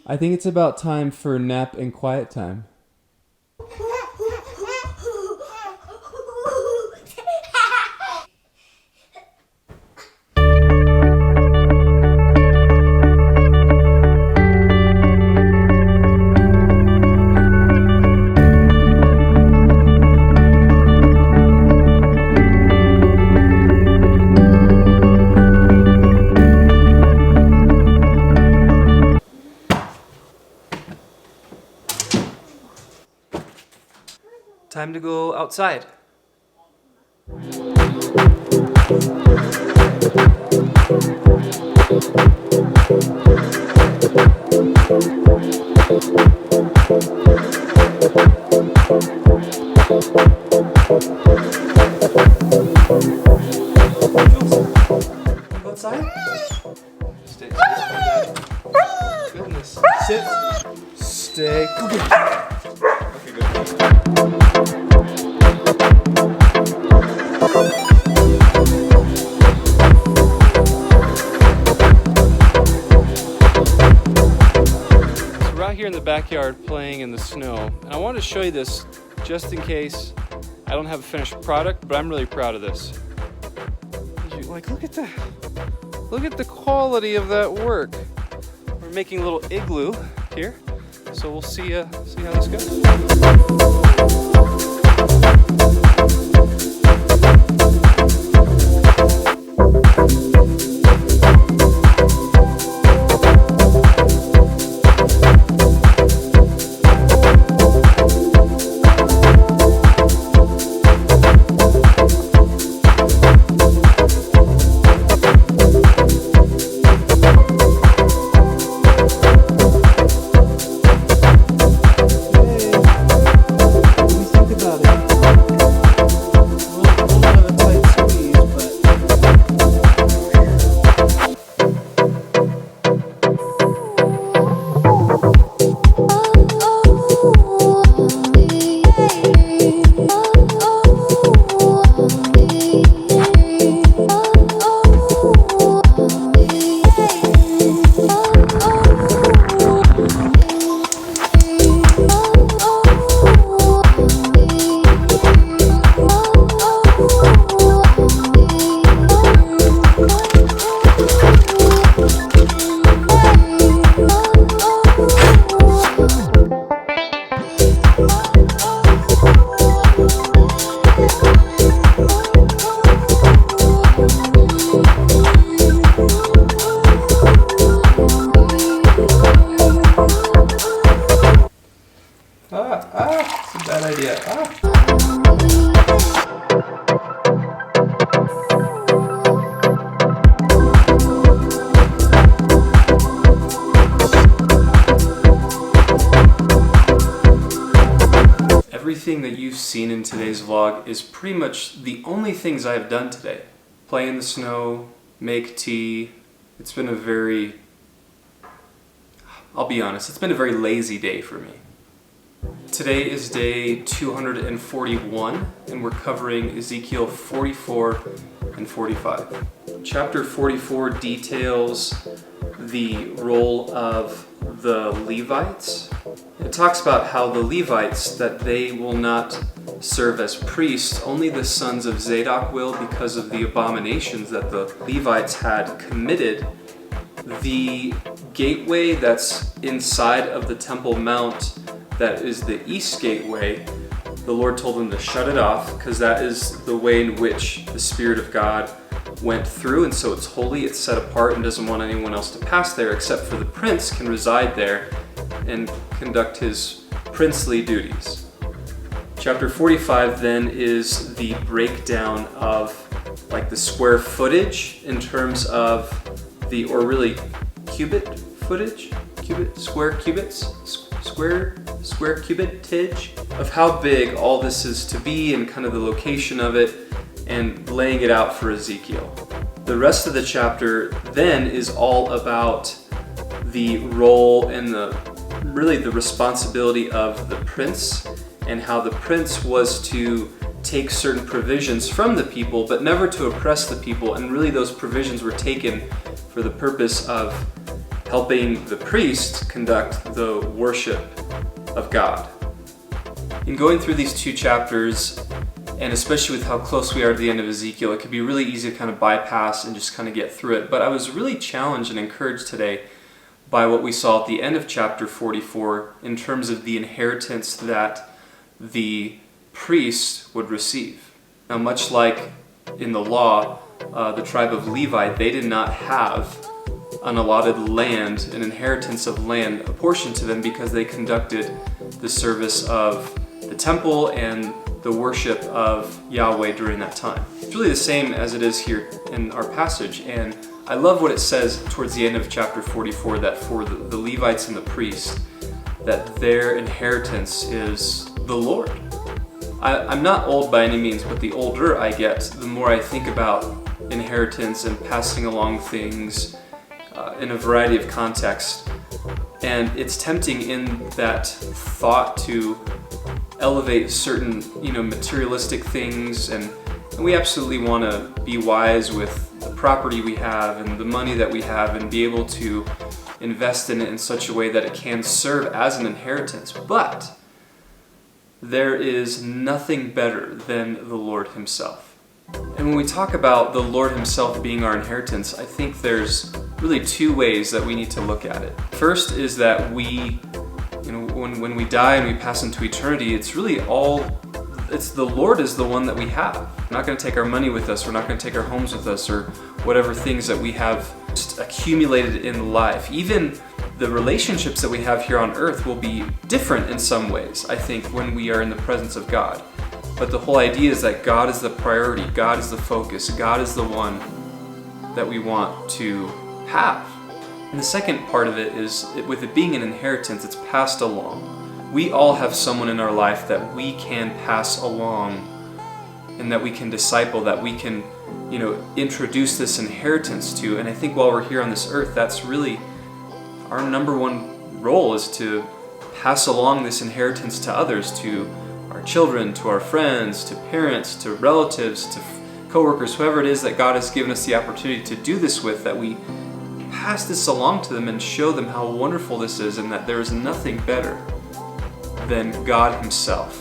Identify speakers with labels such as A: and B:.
A: I think it's about time for nap and quiet time.
B: Time to go outside. Go outside? Stay. Goodness. Sit. Stay. Go get it. Okay, good. So we're out here in the backyard playing in the snow, and I wanted to show you this just in case I don't have a finished product, but I'm really proud of this. Like, look at that. Look at the quality of that work. We're making a little igloo here, so we'll see how this goes. It's a bad idea. Everything that you've seen in today's vlog is pretty much the only things I've done today. Play in the snow, make tea. It's been a very, I'll be honest, it's been a very lazy day for me. Today is day 241, and we're covering Ezekiel 44 and 45. Chapter 44 details the role of the Levites. It talks about how the Levites, that they will not serve as priests, only the sons of Zadok will, because of the abominations that the Levites had committed. The gateway that's inside of the Temple Mount, that is the east gateway, the Lord told them to shut it off, because that is the way in which the Spirit of God went through, and so it's holy, it's set apart, and doesn't want anyone else to pass there except for the prince can reside there and conduct his princely duties. Chapter 45 then is the breakdown of like the square footage in terms of the, or really cubit footage, square cubitage of how big all this is to be and kind of the location of it, and laying it out for Ezekiel. The rest of the chapter then is all about the role and really the responsibility of the prince, and how the prince was to take certain provisions from the people, but never to oppress the people, and really those provisions were taken for the purpose of helping the priest conduct the worship of God. In going through these two chapters, and especially with how close we are to the end of Ezekiel, it can be really easy to kind of bypass and just kind of get through it. But I was really challenged and encouraged today by what we saw at the end of chapter 44 in terms of the inheritance that the priest would receive. Now, much like in the law, the tribe of Levi, they did not have an allotted land, an inheritance of land apportioned to them because they conducted the service of the temple and the worship of Yahweh during that time. It's really the same as it is here in our passage, and I love what it says towards the end of chapter 44, that for the Levites and the priests, that their inheritance is the Lord. I'm not old by any means, but the older I get, the more I think about inheritance and passing along things in a variety of contexts. And it's tempting in that thought to elevate certain, materialistic things, and we absolutely want to be wise with the property we have and the money that we have and be able to invest in it in such a way that it can serve as an inheritance. But there is nothing better than the Lord Himself. And when we talk about the Lord Himself being our inheritance, I think there's really two ways that we need to look at it. First is that we, when we die and we pass into eternity, it's the Lord is the one that we have. We're not going to take our money with us, we're not going to take our homes with us, or whatever things that we have just accumulated in life. Even the relationships that we have here on earth will be different in some ways, I think, when we are in the presence of God. But the whole idea is that God is the priority, God is the focus, God is the one that we want to have. And the second part of it is, with it being an inheritance, it's passed along. We all have someone in our life that we can pass along and that we can disciple, that we can, introduce this inheritance to. And I think while we're here on this earth, that's really our number one role, is to pass along this inheritance to others, to our children, to our friends, to parents, to relatives, to coworkers, whoever it is that God has given us the opportunity to do this with, that we pass this along to them and show them how wonderful this is and that there is nothing better than God Himself.